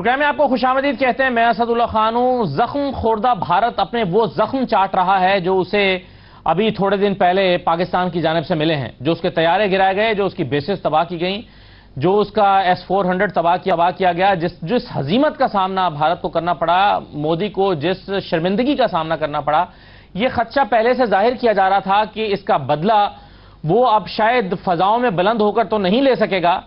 Programme میں آپ کو خوش آمدید کہتے ہیں. میں اسد اللہ خان ہوں. زخم خوردہ بھارت اپنے وہ زخم چاٹ رہا ہے جو اسے ابھی تھوڑے دن پہلے پاکستان کی جانب سے ملے ہیں, جو اس کے طیارے گرائے گئے, جو اس کی بیسز تباہ کی گئیں, جو اس کا S-400 تباہ کیا گیا, جس ہزیمت کا سامنا بھارت کو کرنا پڑا, مودی کو جس شرمندگی کا سامنا کرنا پڑا. یہ خدشہ پہلے سے ظاہر کیا جا رہا تھا کہ اس کا بدلہ وہ اب شاید فضاؤں میں بلند ہو کر تو نہیں لے سکے گا,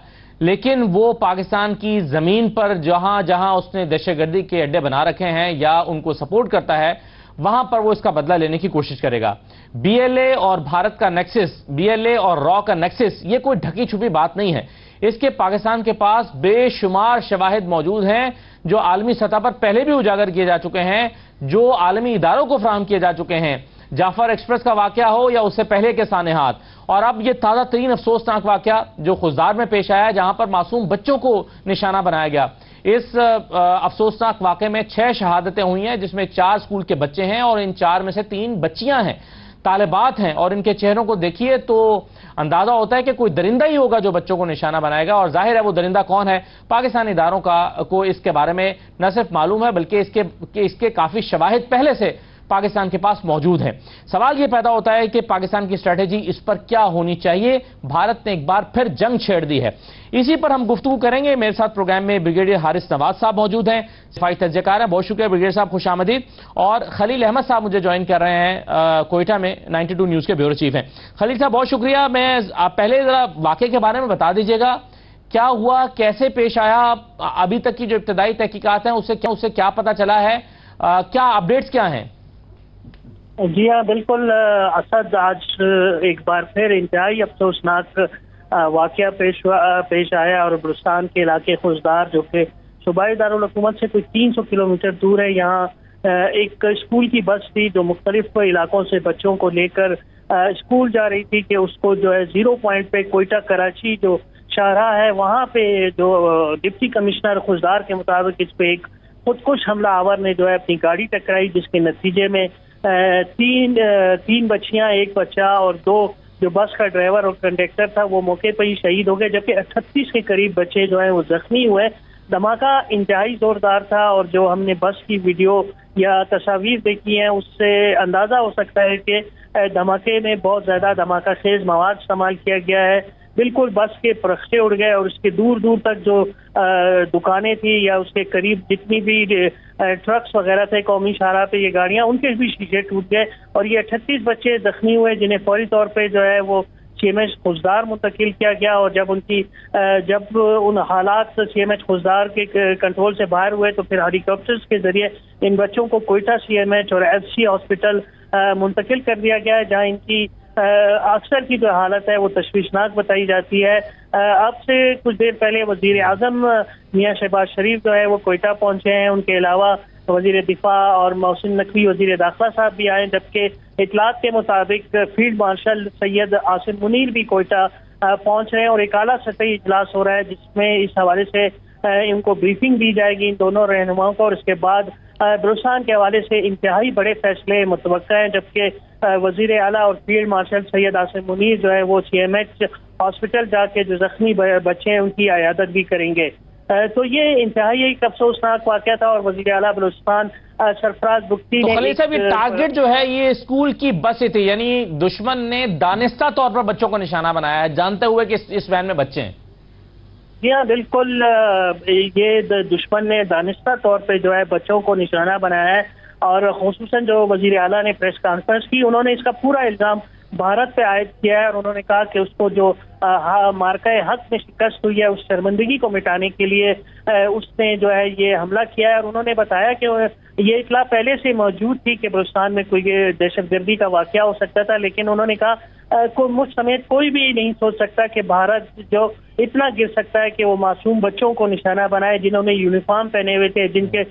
لیکن وہ پاکستان کی زمین پر جہاں جہاں اس نے دہشت گردی کے اڈے بنا رکھے ہیں یا ان کو سپورٹ کرتا ہے, وہاں پر وہ اس کا بدلہ لینے کی کوشش کرے گا. بی ایل اے اور بھارت کا نیکسس, بی ایل اے اور را کا نیکسس, یہ کوئی ڈھکی چھپی بات نہیں ہے. اس کے پاکستان کے پاس بے شمار شواہد موجود ہیں جو عالمی سطح پر پہلے بھی اجاگر کیے جا چکے ہیں, جو عالمی اداروں کو فراہم کیے جا چکے ہیں. جعفر ایکسپریس کا واقعہ ہو یا اس سے پہلے کے سانحات, اور اب یہ تازہ ترین افسوسناک واقعہ جو خضدار میں پیش آیا ہے جہاں پر معصوم بچوں کو نشانہ بنایا گیا. اس افسوسناک واقعے میں 6 شہادتیں ہوئی ہیں, جس میں 4 اسکول کے بچے ہیں اور ان 4 میں سے 3 بچیاں ہیں, طالبات ہیں, اور ان کے چہروں کو دیکھیے تو اندازہ ہوتا ہے کہ کوئی درندہ ہی ہوگا جو بچوں کو نشانہ بنائے گا. اور ظاہر ہے وہ درندہ کون ہے, پاکستانی اداروں کو اس کے بارے میں نہ صرف معلوم ہے بلکہ اس کے کافی شواہد پہلے سے پاکستان کے پاس موجود ہیں. سوال یہ پیدا ہوتا ہے کہ پاکستان کی اسٹریٹجی اس پر کیا ہونی چاہیے. بھارت نے ایک بار پھر جنگ چھیڑ دی ہے. اسی پر ہم گفتگو کریں گے. میرے ساتھ پروگرام میں بریگیڈیئر حارث نواز صاحب موجود ہیں, صفائی تجزیہ کار ہیں. بہت شکریہ بریگیڈیئر صاحب, خوش آمدید. اور خلیل احمد صاحب مجھے جوائن کر رہے ہیں, کوئٹہ میں 92 نیوز کے بیورو چیف ہیں. خلیل صاحب بہت شکریہ. آپ پہلے ذرا واقعے کے بارے میں بتا دیجیے گا, کیا ہوا, کیسے پیش آیا, ابھی تک کی جو ابتدائی تحقیقات ہیں اسے کیا پتہ چلا ہے, کیا اپڈیٹس کیا ہیں؟ جی ہاں بالکل اسد, آج ایک بار پھر انتہائی افسوسناک واقعہ پیش آیا اور بلوچستان کے علاقے خضدار جو کہ صوبائی دارالحکومت سے کوئی 300 کلومیٹر دور ہے, یہاں ایک اسکول کی بس تھی جو مختلف علاقوں سے بچوں کو لے کر اسکول جا رہی تھی کہ اس کو جو ہے 0 پوائنٹ پہ کوئٹہ کراچی جو شاہراہ ہے وہاں پہ جو ڈپٹی کمشنر خضدار کے مطابق اس پہ ایک خودکش حملہ آور نے جو ہے اپنی گاڑی ٹکرائی, جس کے نتیجے میں 3 بچیاں, 1 بچہ اور 2 جو بس کا ڈرائیور اور کنڈکٹر تھا وہ موقع پہ ہی شہید ہو گئے, جبکہ 38 کے قریب بچے جو ہیں وہ زخمی ہوئے. دھماکہ انتہائی زوردار تھا اور جو ہم نے بس کی ویڈیو یا تصاویر دیکھی ہیں اس سے اندازہ ہو سکتا ہے کہ دھماکے میں بہت زیادہ دھماکہ خیز مواد استعمال کیا گیا ہے. بالکل بس کے پرخچے اڑ گئے اور اس کے دور دور تک جو دکانیں تھیں یا اس کے قریب جتنی بھی ٹرکس وغیرہ تھے قومی شاہراہ پہ یہ گاڑیاں, ان کے بھی شیشے ٹوٹ گئے اور یہ 38 بچے زخمی ہوئے جنہیں فوری طور پہ جو ہے وہ CMH خضدار منتقل کیا گیا. اور جب ان حالات CMH خضدار کے کنٹرول سے باہر ہوئے تو پھر ہیلی کاپٹرز کے ذریعے ان بچوں کو کوئٹہ CMH اور FC ہاسپٹل منتقل کر دیا گیا ہے, جہاں ان کی اکثر کی جو حالت ہے وہ تشویشناک بتائی جاتی ہے. اب سے کچھ دیر پہلے وزیر اعظم میاں شہباز شریف جو ہے وہ کوئٹہ پہنچے ہیں. ان کے علاوہ وزیر دفاع اور محسن نقوی وزیر داخلہ صاحب بھی آئے, جبکہ اطلاعات کے مطابق فیلڈ مارشل سید عاصم منیر بھی کوئٹہ پہنچ رہے ہیں اور ایک اعلیٰ سطحی اجلاس ہو رہا ہے جس میں اس حوالے سے ان کو بریفنگ دی جائے گی ان دونوں رہنماؤں کو, اور اس کے بعد بلوچستان کے حوالے سے انتہائی بڑے فیصلے متوقع ہیں. جبکہ وزیر اعلیٰ اور فیلڈ مارشل سید عاصم منیر جو ہے وہ CMH ہاسپٹل جا کے جو زخمی بچے ہیں ان کی عیادت بھی کریں گے. تو یہ انتہائی ایک افسوسناک واقعہ تھا اور وزیر اعلیٰ بلوچستان سرفراز بگٹی نے خلیل صاحب یہ ٹارگٹ جو ہے یہ اسکول کی بس تھی, یعنی دشمن نے دانستہ طور پر بچوں کو نشانہ بنایا ہے جانتے ہوئے کہ اس وین میں بچے ہیں. جی ہاں بالکل, یہ دشمن نے دانستہ طور پہ جو ہے بچوں کو نشانہ بنایا ہے اور خصوصاً جو وزیر اعلیٰ نے پریس کانفرنس کی انہوں نے اس کا پورا الزام بھارت پہ عائد کیا ہے اور انہوں نے کہا کہ اس کو جو مارکہ حق میں شکست ہوئی ہے اس شرمندگی کو مٹانے کے لیے اس نے جو ہے یہ حملہ کیا ہے. اور انہوں نے بتایا کہ یہ اطلاع پہلے سے موجود تھی کہ بلوچستان میں کوئی دہشت گردی کا واقعہ ہو سکتا تھا, لیکن انہوں نے کہا مجھ سمیت کوئی بھی نہیں سوچ سکتا کہ بھارت جو اتنا گر سکتا ہے کہ وہ معصوم بچوں کو نشانہ بنائے جنہوں نے یونیفارم پہنے ہوئے تھے, جن کے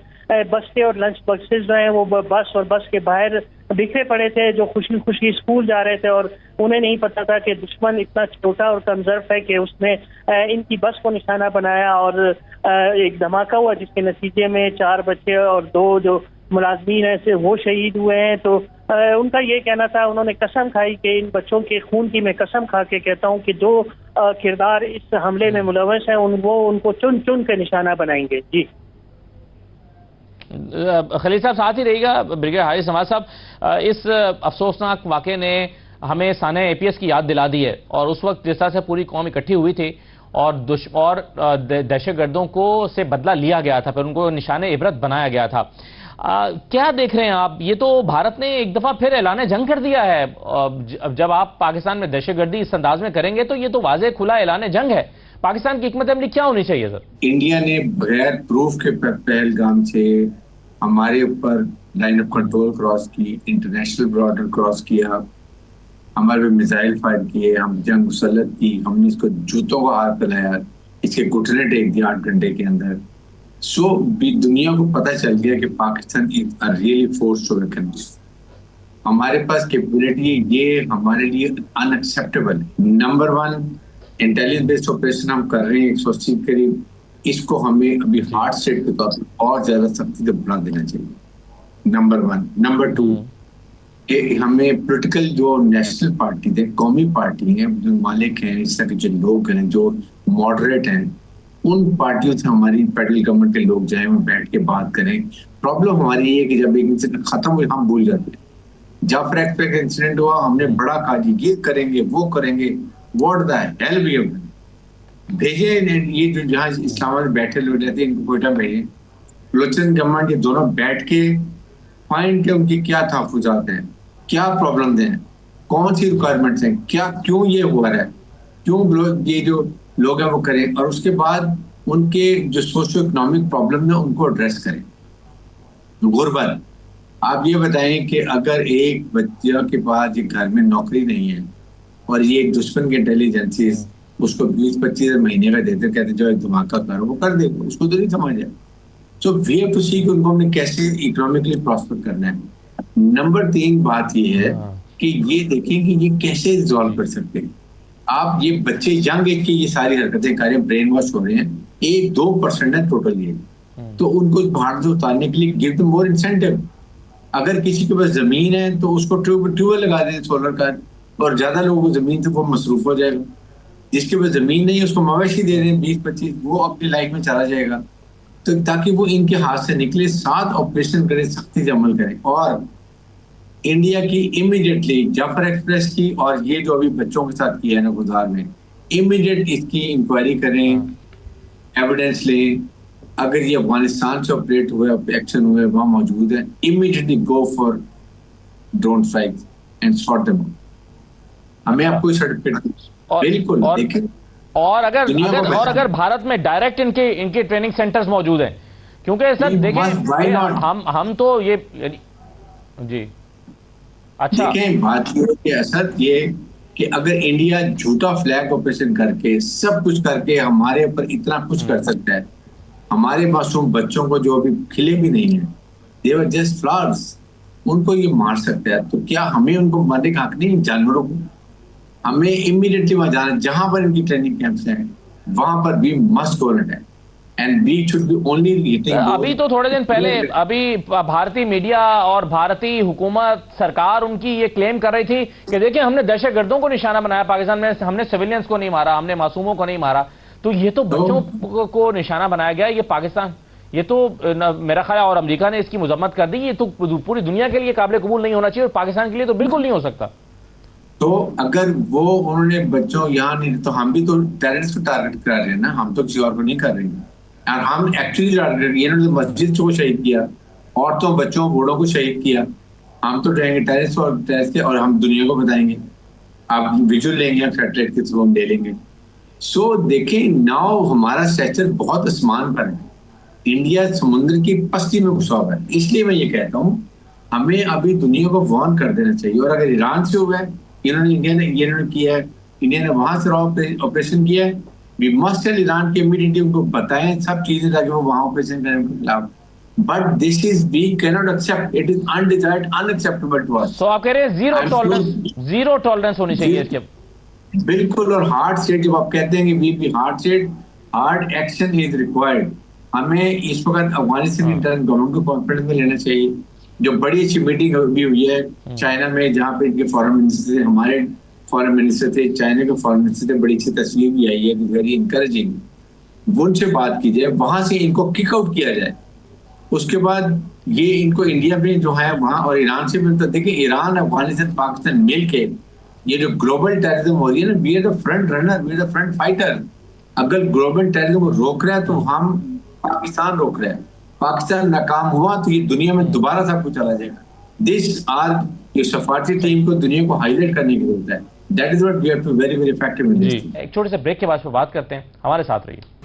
بستے اور لنچ باکسز جو ہیں وہ بس اور بس کے باہر بکھرے پڑے تھے, جو خوشی خوشی اسکول جا رہے تھے اور انہیں نہیں پتا تھا کہ دشمن اتنا چھوٹا اور کمزرف ہے کہ اس نے ان کی بس کو نشانہ بنایا اور ایک دھماکہ ہوا جس کے نتیجے میں 4 بچے اور 2 جو ملازمین ہیں وہ شہید ہوئے ہیں. تو ان کا یہ کہنا تھا, انہوں نے قسم کھائی کہ ان بچوں کے خون کی میں قسم کھا کے کہتا ہوں کہ جو کردار اس حملے میں ملوث ہیں ان کو چن چن کے نشانہ بنائیں گے. جی خلیل صاحب ساتھ ہی رہی گا. بریگیڈیئر حارث سماج صاحب, اس افسوسناک واقعے نے ہمیں سانحہ اے پی ایس کی یاد دلا دی ہے, اور اس وقت جس طرح سے پوری قوم اکٹھی ہوئی تھی اور دہشت گردوں کو سے بدلہ لیا گیا تھا, پھر ان کو نشان عبرت بنایا گیا تھا. کیا دیکھ رہے ہیں آپ؟ یہ تو بھارت نے ایک دفعہ پھر اعلان جنگ کر دیا ہے. جب آپ پاکستان میں دہشت گردی اس انداز میں کریں گے تو یہ تو واضح کھلا اعلان جنگ ہے. پاکستان کی حکمت عملی کیا ہونی چاہیے سر؟ انڈیا نے بغیر پروف کے پہلگام سے ہمارے اوپر لائن آف کنٹرول کراس کی, انٹرنیشنل بارڈر کراس کیا, ہمارے پہ میزائل فائر کیے, ہم جنگ مسلط کی, ہم نے اس کو جوتوں کا ہاتھ پہلایا, اس کے گھٹنے ٹیک دیا 8 گھنٹے کے اندر. سو دنیا کو پتہ چل گیا کہ Pakistan is really force to reckon. ہمارے پاس کیپبلٹی یہ ہمارے لیے unacceptable. Number 1 intelligence based operation ہم کر رہے ہیں 180 کے قریب, اس کو ہمیں ابھی ہارڈ سیٹ کے طور پر اور زیادہ سختی سے بڑھا دینا چاہیے. نمبر 1. نمبر 2 کہ ہمیں پولیٹیکل جو نیشنل پارٹی ہیں, قومی پارٹی ہیں, جو مالک ہیں, اس طرح کے جو لوگ ہیں جو ماڈریٹ ہیں, ان پارٹیوں سے ہماری فیڈرل گورنمنٹ کے لوگ جائیں, وہ بیٹھ کے بات کریں. پرابلم ہماری یہ ہے کہ جب ایک انسیڈنٹ ختم ہوئے ہم بھول جاتے ہیں. جعفر ایکسپریس کا انسیڈنٹ ہوا, ہم نے بڑا کہا جی یہ کریں گے وہ کریں گے, what the hell we have بھیجے. یہ جو جہاں اسلام آباد میں بیٹھے لوگ رہتے ہیں ان کو کوئٹہ بھیجے. بلوچستان گورنمنٹ یہ دونوں بیٹھ کے فائنڈ کے ان کی کیا تحفظات ہیں, کیا پرابلم ہیں, کون سی ریکوائرمنٹس ہیں, کیوں یہ ہوا ہے, کیوں یہ جو لوگ ہیں وہ کریں, اور اس کے بعد ان کے جو سوشو اکنامک پرابلم ہیں ان کو ایڈریس کریں. غربت, آپ یہ بتائیں کہ اگر ایک بچہ کے پاس یہ گھر میں نوکری نہیں ہے اور یہ ایک دشمن کی انٹیلیجنسز اس کو 20-25 مہینے کا دیتے, کہتے جو ایک دھماکہ کرو, وہ کر دے, اس کو تو نہیں سمجھ آئے. سو وی ہیو ٹو سی کہ ان کو ہم نے کیسے اکنامکلی پراسپر کرنا ہے. نمبر 3 بات یہ ہے کہ یہ دیکھیں کہ یہ کیسے ریزالو کر سکتے ہیں. آپ یہ بچے ینگ ایج کی یہ ساری حرکتیں کر رہے ہیں, برین واش ہو رہے ہیں, 1-2% ہے ٹوٹل یہ, تو ان کو باہر سے اتارنے کے لیے گیو دم مور انسینٹیو. اگر کسی کے پاس زمین ہے تو اس کو ٹیوب لگا دیں سولر کا, اور زیادہ لوگوں کو زمین سے وہ مصروف ہو جائے گا. جس کے پاس زمین نہیں ہے اس کو مویشی دے دیں 20-25, وہ اپنی لائف میں چلا جائے گا. تو تاکہ وہ ان کے ہاتھ سے نکلے, 7 آپریشن کریں, سختی سے عمل کریں. اور انڈیا کی امیڈیٹلی جعفر ایکسپریس کی اور یہ جو ابھی بچوں کے ساتھ کیا ہے نا گزار میں, امیڈیٹ اس کی انکوائری کریں, ایویڈنس لیں. اگر یہ افغانستان سے آپریٹ ہوئے, ایکشن ہوئے, وہاں موجود ہے, immediately go for drone strike and sort them out. ہمیں آپ کو سرٹیفکیٹ بالکل دیکھیں. اور اگر بھارت میں ڈائریکٹ ان کے ٹریننگ سینٹرز موجود ہیں, کیونکہ سر دیکھیں ہم تو یہ جی اچھا دیکھیں بات یہ کہ اصل یہ کہ اگر انڈیا جھوٹا فلیگ آپریشن کر کے سب کچھ کر کے ہمارے اوپر اتنا کچھ کر سکتا ہے, ہمارے معصوم بچوں کو جو ابھی کھلے بھی نہیں ہیں, they were just flowers, ان کو یہ مار سکتا ہے, تو کیا ہمیں ان کو مارنے کا حق نہیں؟ جانوروں کو ہمیں امیڈیٹلی وہاں جانا, جہاں پر ان کی ٹریننگ کیمپس ہیں وہاں پر بھی مسٹ گو اٹیک. ابھی تو تھوڑے دن پہلے ابھی بھارتی میڈیا اور بھارتی حکومت سرکار ان کی یہ کلیم کر رہی تھی کہ دیکھیں ہم نے دہشت گردوں کو نشانہ بنایا پاکستان میں, ہم نے سویلینز کو نہیں مارا, ہم نے معصوموں کو نہیں مارا. تو یہ تو بچوں کو نشانہ بنایا گیا. یہ پاکستان, یہ تو میرا خیال اور امریکہ نے اس کی مذمت کر دی. یہ تو پوری دنیا کے لیے قابل قبول نہیں ہونا چاہیے, اور پاکستان کے لیے تو بالکل نہیں ہو سکتا. تو اگر وہ انہوں نے بچوں یہاں نہیں, تو ہم بھی تو ٹیررسٹ کو ٹارگٹ کر رہے ہیں نا, ہم تو کسی اور کو نہیں کر رہے ہیں. اور ہم ایکچولی انہوں نے مسجد کو شہید کیا, عورتوں بچوں بوڑھوں کو شہید کیا. ہم تو رہیں گے ٹیررسٹ اور ٹیررسٹ کے, اور ہم دنیا کو بتائیں گے. آپ ویژول لیں گے, سیٹلائٹ کے تھرو ہم لے لیں گے. سو دیکھیں ناؤ ہمارا سیچر بہت آسمان پر ہے, انڈیا سمندر کی پستی میں گھسا ہوا ہے. اس لیے میں یہ کہتا ہوں ہمیں ابھی دنیا کو وارن کر دینا چاہیے. اور اگر ایران سے ہوا ہے, انڈیا نے کیا ہے, انڈیا نے وہاں سے آپریشن کیا ہے, we must tell ایران کے امیڈیٹلی ان کو بتائیں سب چیزیں تاکہ وہ وہاں آپریشن کریں ان کے خلاف. But this is we cannot accept. It is undesired, unacceptable to us. So آپ کہہ رہے ہیں زیرو ٹالرنس ہونی چاہیے اس کے. بالکل. اور ہارڈ سیٹ جب آپ کہتے ہیں کہ we be hard set, hard action is required. ہمیں اس وقت افغانستان انٹرنل گورنمنٹ کو کانفیڈنس میں لینا چاہیے. جو بڑی اچھی میٹنگ بھی ہوئی ہے چائنا میں, جہاں پہ ان کے فارن منسٹر تھے, ہمارے فارن منسٹر تھے, چائنا کے فارن منسٹر تھے, بڑی اچھی تصویر بھی آئی ہے, ویری انکریجنگ. وہ ان سے بات کی جائے, وہاں سے ان کو کک آؤٹ کیا جائے. اس کے بعد یہ ان کو انڈیا میں جو ہے وہاں اور ایران سے بھی دیکھیں، ایران افغانستان پاکستان مل کے یہ جو گلوبل ٹیررزم ہو رہی ہے نا، we are the front runner, we are the front fighter. اگر گلوبل ٹیررزم کو روک رہا ہے تو ہم پاکستان روک رہے ہیں. پاکستان ناکام ہوا تو یہ دنیا میں دوبارہ سب کچھ چلا جائے گا. دس آج یہ سفارتی ٹیم کو دنیا کو ہائی لائٹ کرنے کی ضرورت ہے. That is what we have to very very effective in this. ایک چھوٹے سے بریک کے بعد پھر بات کرتے ہیں، ہمارے ساتھ رہیے.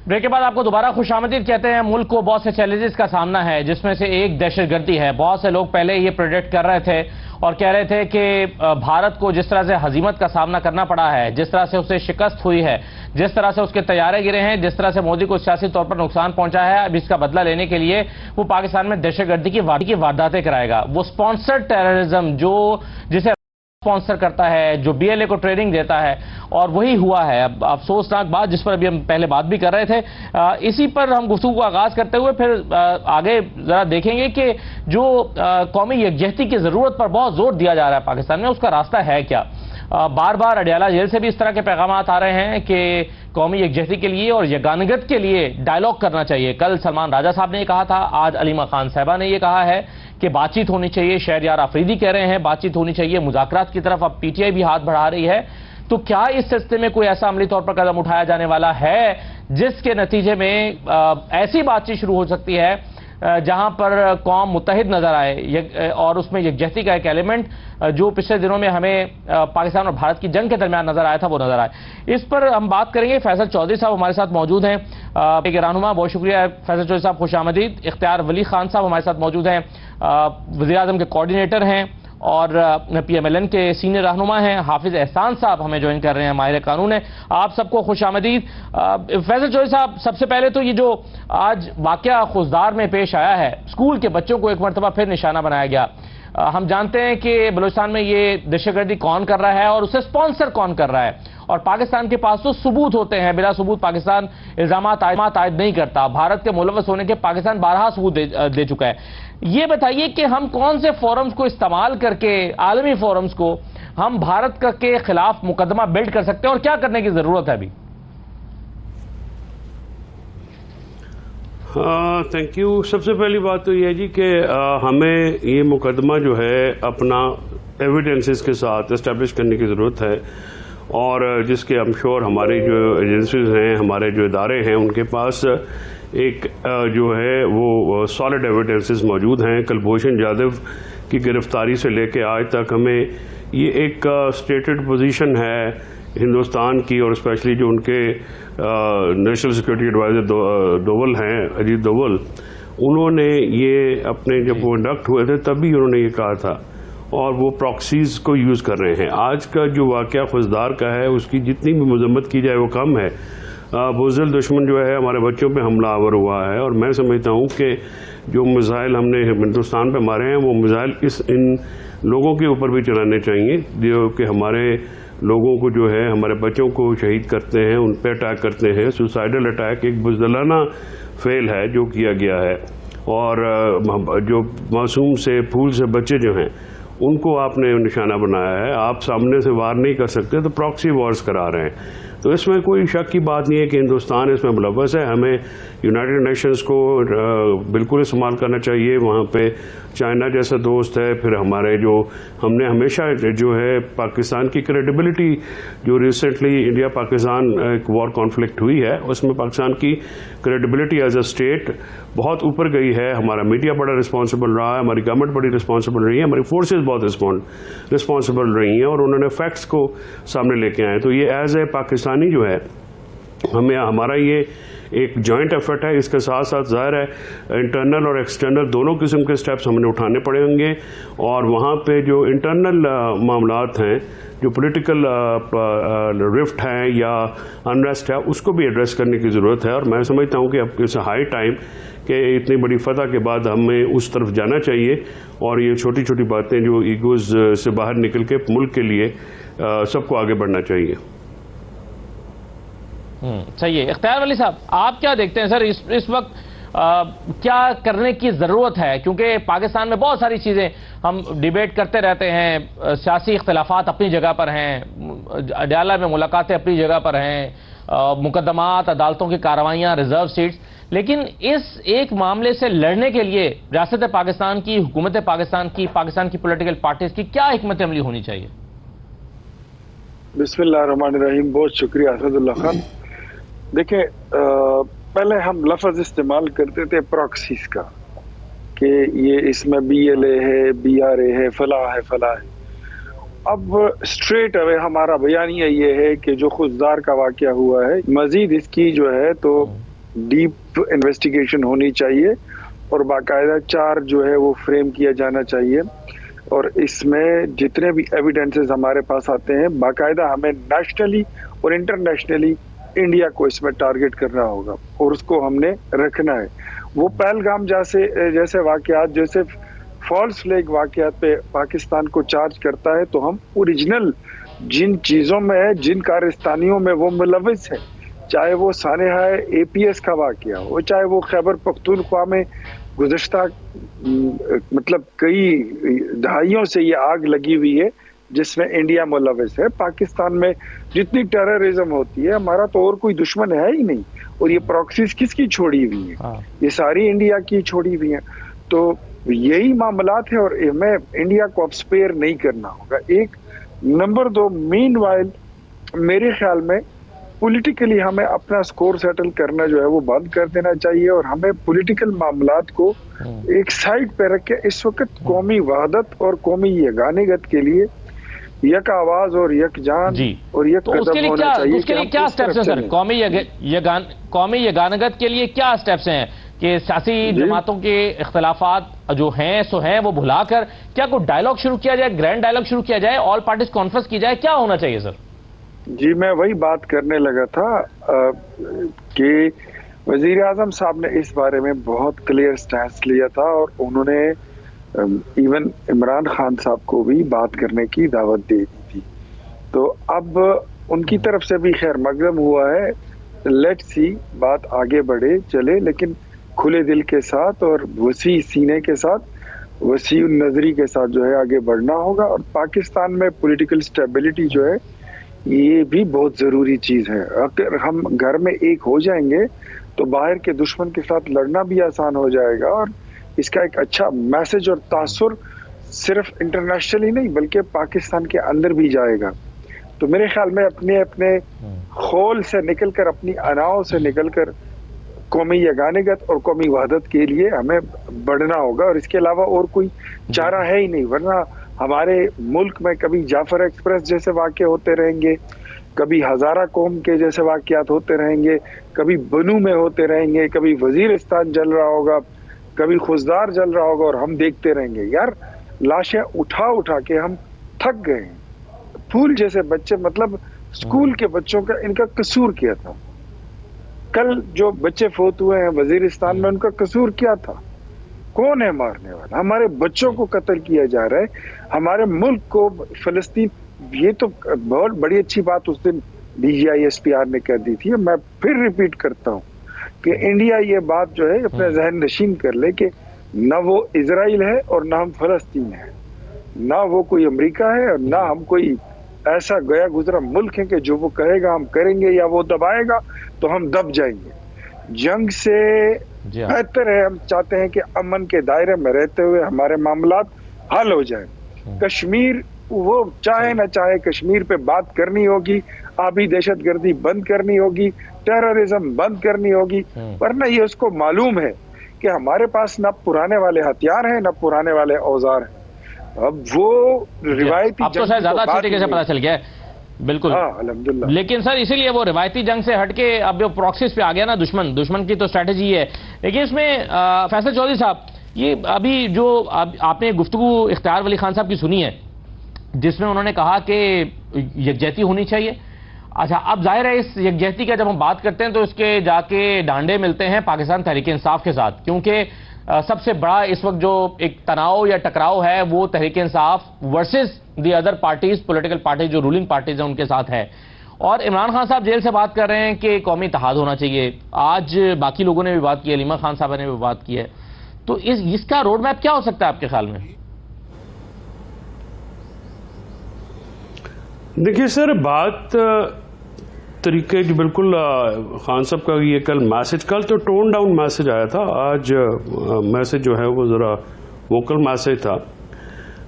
بریک کے بعد آپ کو دوبارہ خوش آمدید کہتے ہیں. ملک کو بہت سے چیلنجز کا سامنا ہے، جس میں سے ایک دہشت گردی ہے. بہت سے لوگ پہلے یہ پریڈکٹ کر رہے تھے اور کہہ رہے تھے کہ بھارت کو جس طرح سے ہزیمت کا سامنا کرنا پڑا ہے، جس طرح سے اسے شکست ہوئی ہے، جس طرح سے اس کے طیارے گرے ہیں، جس طرح سے مودی کو سیاسی طور پر نقصان پہنچا ہے، اب اس کا بدلہ لینے کے لیے وہ پاکستان میں دہشت گردی کی وارداتیں کرائے گا. وہ سپانسرڈ ٹیررزم جسے اسپانسر کرتا ہے، جو بی ایل اے کو ٹریننگ دیتا ہے، اور وہی ہوا ہے. اب افسوسناک بات جس پر ابھی ہم پہلے بات بھی کر رہے تھے، اسی پر ہم گفتگو کو آغاز کرتے ہوئے پھر آگے ذرا دیکھیں گے کہ جو قومی یکجہتی کی ضرورت پر بہت زور دیا جا رہا ہے پاکستان میں، اس کا راستہ ہے کیا. بار بار اڈیالہ جیل سے بھی اس طرح کے پیغامات آ رہے ہیں کہ قومی یکجہتی کے لیے اور یگانگت کے لیے ڈائلاگ کرنا چاہیے. کل سلمان راجہ صاحب نے یہ کہا تھا، آج علیمہ خان صاحبہ نے یہ کہا ہے کہ بات چیت ہونی چاہیے. شہریار آفریدی کہہ رہے ہیں بات چیت ہونی چاہیے. مذاکرات کی طرف اب پی ٹی آئی بھی ہاتھ بڑھا رہی ہے. تو کیا اس سلسلے میں کوئی ایسا عملی طور پر قدم اٹھایا جانے والا ہے جس کے نتیجے میں ایسی بات چیت شروع ہو سکتی ہے جہاں پر قوم متحد نظر آئے اور اس میں یکجہتی کا ایک ایلیمنٹ جو پچھلے دنوں میں ہمیں پاکستان اور بھارت کی جنگ کے درمیان نظر آیا تھا وہ نظر آئے. اس پر ہم بات کریں گے. فیصل چودھری صاحب ہمارے ساتھ موجود ہیں. ایک رہنما، بہت شکریہ فیصل چودھری صاحب، خوش آمدید. اختیار ولی خان صاحب ہمارے ساتھ موجود ہیں، وزیر اعظم کے کوارڈینیٹر ہیں اور پی ایم ایل این کے سینئر رہنما ہیں. حافظ احسان صاحب ہمیں جوائن کر رہے ہیں، ماہر قانون ہیں. آپ سب کو خوش آمدید. فیصل چودھری صاحب، سب سے پہلے تو یہ جو آج واقعہ خوزدار میں پیش آیا ہے، اسکول کے بچوں کو ایک مرتبہ پھر نشانہ بنایا گیا. ہم جانتے ہیں کہ بلوچستان میں یہ دہشت گردی کون کر رہا ہے اور اسے سپانسر کون کر رہا ہے، اور پاکستان کے پاس تو ثبوت ہوتے ہیں. بلا ثبوت پاکستان الزامات عائد نہیں کرتا. بھارت کے ملوث ہونے کے پاکستان بارہا ثبوت دے چکا ہے. یہ بتائیے کہ ہم کون سے فورمز کو استعمال کر کے، عالمی فورمز کو، ہم بھارت کے خلاف مقدمہ بلڈ کر سکتے ہیں اور کیا کرنے کی ضرورت ہے ابھی؟ Thank you. سب سے پہلی بات تو یہ ہے جی کہ ہمیں یہ مقدمہ جو ہے اپنا ایویڈنسز کے ساتھ اسٹیبلش کرنے کی ضرورت ہے، اور جس کے ہم شور ہماری جو ایجنسیز ہیں، ہمارے جو ادارے ہیں، ان کے پاس ایک جو ہے وہ سالڈ ایویڈنسز موجود ہیں. کلبھوشن جادو کی گرفتاری سے لے کے آج تک ہمیں یہ ایک اسٹیٹڈ پوزیشن ہے ہندوستان کی، اور اسپیشلی جو ان کے نیشنل سیکورٹی ایڈوائزر دوول ہیں، اجیت دوول، انہوں نے یہ اپنے جب وہ انڈکٹ ہوئے تھے تب بھی انہوں نے یہ کہا تھا، اور وہ پراکسیز کو یوز کر رہے ہیں. آج کا جو واقعہ خوزدار کا ہے اس کی جتنی بھی مذمت کی جائے وہ کم ہے. بزدل دشمن جو ہے ہمارے بچوں پہ حملہ آور ہوا ہے، اور میں سمجھتا ہوں کہ جو میزائل ہم نے ہندوستان پہ مارے ہیں وہ میزائل ان لوگوں کے اوپر بھی چلانے چاہیے جو کہ ہمارے لوگوں کو جو ہے، ہمارے بچوں کو شہید کرتے ہیں، ان پہ اٹیک کرتے ہیں. سوسائڈل اٹیک ایک بزدلانہ فعل ہے جو کیا گیا ہے، اور جو معصوم سے پھول سے بچے جو ہیں ان کو آپ نے نشانہ بنایا ہے. آپ سامنے سے وار نہیں کر سکتے تو پراکسی وارز کرا رہے ہیں. تو اس میں کوئی شک کی بات نہیں ہے کہ ہندوستان اس میں ملوث ہے. ہمیں یونائٹڈ نیشنز کو بالکل استعمال کرنا چاہیے. وہاں پہ چائنا جیسا دوست ہے. پھر ہمارے جو ہم نے ہمیشہ جو ہے پاکستان کی کریڈیبلٹی، جو ریسنٹلی انڈیا پاکستان ایک وار کانفلکٹ ہوئی ہے، اس میں پاکستان کی کریڈیبلٹی ایز اے اسٹیٹ بہت اوپر گئی ہے. ہمارا میڈیا بڑا رسپانسبل رہا ہے، ہماری گورنمنٹ بڑی رسپانسبل رہی ہے، ہماری فورسز بہت رسپانسبل رہی ہیں، اور انہوں نے فیکٹس کو سامنے لے کے آئے. تو یہ ایز اے پاکستانی جو ہے ہمارا یہ ایک جوائنٹ ایفرٹ ہے. اس کے ساتھ ساتھ ظاہر ہے انٹرنل اور ایکسٹرنل دونوں قسم کے سٹیپس ہم نے اٹھانے پڑیں گے، اور وہاں پہ جو انٹرنل معاملات ہیں، جو پولیٹیکل رفٹ ہیں یا انریسٹ ہے، اس کو بھی ایڈریس کرنے کی ضرورت ہے. اور میں سمجھتا ہوں کہ اب اس ہائی ٹائم کہ اتنی بڑی فتح کے بعد ہمیں اس طرف جانا چاہیے، اور یہ چھوٹی چھوٹی باتیں جو ایگوز سے باہر نکل کے ملک کے لیے سب کو آگے بڑھنا چاہیے. صحیح ہے. اختیار ولی صاحب، آپ کیا دیکھتے ہیں سر؟ اس وقت کیا کرنے کی ضرورت ہے؟ کیونکہ پاکستان میں بہت ساری چیزیں ہم ڈیبیٹ کرتے رہتے ہیں، سیاسی اختلافات اپنی جگہ پر ہیں، ڈیالہ میں ملاقاتیں اپنی جگہ پر ہیں، مقدمات، عدالتوں کی کارروائیاں، ریزرو سیٹس، لیکن اس ایک معاملے سے لڑنے کے لیے ریاست پاکستان کی، حکومت پاکستان کی پولیٹیکل پارٹیز کی کیا حکمت عملی ہونی چاہیے؟ بسم اللہ الرحمن الرحیم. بہت شکریہ اسد اللہ خان. دیکھیں، پہلے ہم لفظ استعمال کرتے تھے پراکسیز کا، کہ یہ اس میں BLA ہے، BRA ہے، فلاں ہے، فلاں ہے. اب اسٹریٹ اوے ہمارا بیانیہ یہ ہے کہ جو خوددار کا واقعہ ہوا ہے، مزید اس کی جو ہے تو ڈیپ انویسٹیگیشن ہونی چاہیے اور باقاعدہ چارج جو ہے وہ فریم کیا جانا چاہیے، اور اس میں جتنے بھی ایویڈنسز ہمارے پاس آتے ہیں باقاعدہ ہمیں نیشنلی اور انٹرنیشنلی انڈیا کو اس میں ٹارگٹ کرنا ہوگا اور اس کو ہم نے رکھنا ہے. وہ پہلگام جیسے واقعات، جیسے فالس فلیگ واقعات پہ پاکستان کو چارج کرتا ہے، تو ہم اوریجنل جن چیزوں میں ہے، جن کارستانیوں میں وہ ملوث ہے، چاہے وہ سانحہ APS کا واقعہ ہو، چاہے وہ خیبر پختونخوا میں گزشتہ مطلب کئی دہائیوں سے یہ آگ لگی ہوئی ہے جس میں انڈیا ملوث ہے. پاکستان میں جتنی ٹیررزم ہوتی ہے، ہمارا تو اور کوئی دشمن ہے ہی نہیں، اور یہ پراکسیز کس کی چھوڑی ہوئی ہیں؟ یہ ساری انڈیا کی چھوڑی ہوئی ہیں. تو یہی معاملات ہیں اور ہمیں انڈیا کو اب اسپیئر نہیں کرنا ہوگا. ایک نمبر 2، مین وائل میرے خیال میں پولیٹیکلی ہمیں اپنا سکور سیٹل کرنا جو ہے وہ بند کر دینا چاہیے، اور ہمیں پولیٹیکل معاملات کو ایک سائڈ پہ رکھ کے اس وقت قومی وحدت اور قومی یگانگت کے لیے یک آواز اور یک جان اور یک قدم ہونا چاہیے. اس کے لیے کیا سٹیپس ہیں سر؟ قومی یگانگت کے لیے کیا سٹیپس ہیں کہ سیاسی جماعتوں کے اختلافات جو ہیں سو ہیں وہ بھلا کر کیا کوئی ڈائلاگ شروع کیا جائے، گرینڈ ڈائلاگ شروع کیا جائے، آل پارٹیز کانفرنس کی جائے، کیا ہونا چاہیے سر؟ جی، میں وہی بات کرنے لگا تھا کہ وزیر اعظم صاحب نے اس بارے میں بہت کلیئر سٹینس لیا تھا، اور انہوں نے ایون عمران خان صاحب کو بھی بات کرنے کی دعوت دے دی تھی. تو اب ان کی طرف سے بھی خیر مقدم ہوا ہے. لیٹ سی بات آگے بڑھے چلے، لیکن کھلے دل کے ساتھ اور وسیع سینے کے ساتھ، وسیع النظری کے ساتھ جو ہے آگے بڑھنا ہوگا. اور پاکستان میں پولیٹیکل سٹیبلٹی جو ہے یہ بھی بہت ضروری چیز ہے. اگر ہم گھر میں ایک ہو جائیں گے تو باہر کے دشمن کے ساتھ لڑنا بھی آسان ہو جائے گا، اور اس کا ایک اچھا میسج اور تاثر صرف انٹرنیشنلی نہیں بلکہ پاکستان کے اندر بھی جائے گا. تو میرے خیال میں اپنے خول سے نکل کر، اپنی اناؤں سے نکل کر قومی یگانگت اور قومی وحدت کے لیے ہمیں بڑھنا ہوگا، اور اس کے علاوہ اور کوئی چارہ ہے ہی نہیں. ورنہ ہمارے ملک میں کبھی جعفر ایکسپریس جیسے واقع ہوتے رہیں گے، کبھی ہزارہ قوم کے جیسے واقعات ہوتے رہیں گے، کبھی بنو میں ہوتے رہیں گے، کبھی وزیرستان جل رہا ہوگا، کبھی خوزدار جل رہا ہوگا، اور ہم دیکھتے رہیں گے. یار لاشیں اٹھا کے ہم تھک گئے ہیں. پھول جیسے بچے، مطلب اسکول کے بچوں کا ان کا قصور کیا تھا؟ کل جو بچے فوت ہوئے ہیں وزیرستان میں، ان کا قصور کیا تھا؟ کون ہے مارنے والا؟ ہمارے بچوں کو قتل کیا جا رہا ہے، ہمارے ملک کو فلسطین. یہ تو بہت بڑی اچھی بات اس دن DGI-SPR نے کر دی تھی. میں پھر ریپیٹ کرتا ہوں کہ انڈیا یہ بات جو ہے اپنے ذہن نشین کر لے کہ نہ وہ اسرائیل ہے اور نہ ہم فلسطین ہے، نہ وہ کوئی امریکہ ہے اور نہ ہم کوئی ایسا گیا گزرا ملک ہے کہ جو وہ کہے گا ہم کریں گے یا وہ دبائے گا تو ہم دب جائیں گے. جنگ سے بہتر ہے، ہم چاہتے ہیں کہ امن کے دائرے میں رہتے ہوئے ہمارے معاملات حل ہو جائیں. کشمیر وہ چاہے نہ چاہے کشمیر پہ بات کرنی ہوگی، آبی دہشت گردی بند کرنی ہوگی، ٹیررزم بند کرنی ہوگی، ورنہ یہ اس کو معلوم ہے کہ ہمارے پاس نہ پرانے والے ہتھیار ہیں نہ پرانے والے اوزار ہیں. اب وہ روایتی اب تو شاید زیادہ اچھی طریقے سے پتہ چل گیا ہے. بالکل، الحمدللہ. لیکن سر اسی لیے وہ روایتی جنگ سے ہٹ کے اب جو پراکسیز پہ آ گیا نا دشمن کی تو اسٹریٹجی ہے. لیکن اس میں فیصل چودھری صاحب، یہ ابھی جو آپ نے گفتگو اختیار ولی خان صاحب کی سنی ہے جس میں انہوں نے کہا کہ یکجہتی ہونی چاہیے. اچھا، اب ظاہر ہے اس یکجہتی کا جب ہم بات کرتے ہیں تو اس کے جا کے ڈانڈے ملتے ہیں پاکستان تحریک انصاف کے ساتھ، کیونکہ سب سے بڑا اس وقت جو ایک تناؤ یا ٹکراؤ ہے وہ Tehreek Insaf versus the other parties, political parties جو رولنگ پارٹیز ہیں ان کے ساتھ ہے. اور عمران خان صاحب جیل سے بات کر رہے ہیں کہ قومی اتحاد ہونا چاہیے. آج باقی لوگوں نے بھی بات کی ہے, علیمہ خان صاحب نے بھی بات کی ہے. تو اس کا روڈ میپ کیا ہو سکتا ہے آپ کے خیال میں؟ دیکھیے سر, بات طریقے جو بالکل خان صاحب کا یہ کل میسج, کل تو ٹون ڈاؤن میسج آیا تھا, آج میسج جو ہے وہ ذرا ووکل میسج تھا.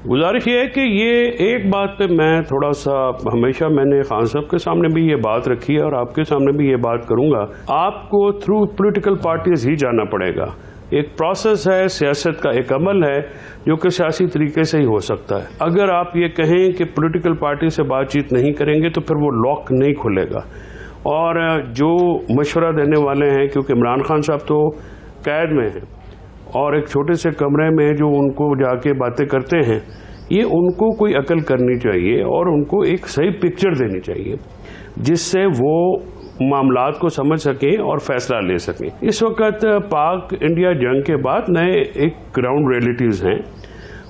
گزارش یہ ہے کہ یہ ایک بات پہ میں تھوڑا سا, ہمیشہ میں نے خان صاحب کے سامنے بھی یہ بات رکھی ہے اور آپ کے سامنے بھی یہ بات کروں گا, آپ کو تھرو پولیٹیکل پارٹیز ہی جانا پڑے گا. ایک پروسیس ہے, سیاست کا ایک عمل ہے جو کہ سیاسی طریقے سے ہی ہو سکتا ہے. اگر آپ یہ کہیں کہ پولیٹیکل پارٹی سے بات چیت نہیں کریں گے تو پھر وہ لاک نہیں کھلے گا. اور جو مشورہ دینے والے ہیں, کیونکہ عمران خان صاحب تو قید میں ہیں اور ایک چھوٹے سے کمرے میں جو ان کو جا کے باتیں کرتے ہیں, یہ ان کو کوئی عقل کرنی چاہیے اور ان کو ایک صحیح پکچر دینی چاہیے جس سے وہ معاملات کو سمجھ سکیں اور فیصلہ لے سکیں. اس وقت پاک انڈیا جنگ کے بعد نئے ایک گراؤنڈ ریئلٹیز ہیں,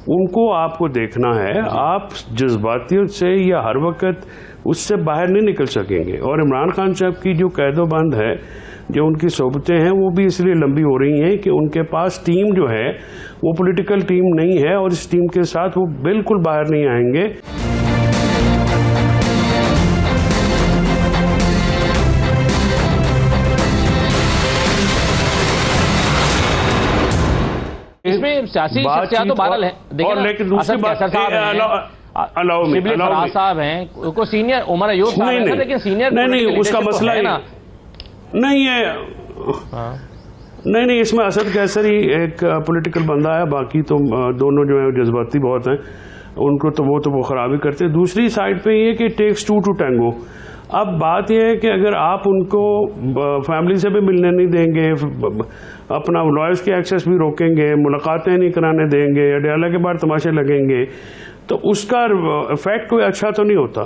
ان کو آپ کو دیکھنا ہے. آپ جذباتیت سے یا ہر وقت اس سے باہر نہیں نکل سکیں گے. اور عمران خان صاحب کی جو قید و بند ہے, جو ان کی صحبتیں ہیں, وہ بھی اس لیے لمبی ہو رہی ہیں کہ ان کے پاس ٹیم جو ہے وہ پولیٹیکل ٹیم نہیں ہے اور اس ٹیم کے ساتھ وہ بالکل باہر نہیں آئیں گے. اس میں سیاسی شخصیات تو بہرحال ہیں, لیکن دوسری بات شبلی فراز صاحب ہیں, کو سینئر عمر ایوب صاحب ہیں, لیکن سینئر نہیں, اس کا مسئلہ نہیں ہے. نہیں, اس میں اسد قیصری ایک پولیٹیکل بندہ ہے, باقی تو دونوں جو ہیں جذباتی بہت ہیں, ان کو تو وہ خرابی کرتے ہیں. دوسری سائڈ پہ یہ کہ ٹیکس ٹو ٹو ٹینگو. اب بات یہ ہے کہ اگر آپ ان کو فیملی سے بھی ملنے نہیں دیں گے, اپنا لائرز کے ایکسیس بھی روکیں گے, ملاقاتیں نہیں کرانے دیں گے, اڈیالہ کے باہر تماشے لگیں گے, تو اس کا افیکٹ کوئی اچھا تو نہیں ہوتا.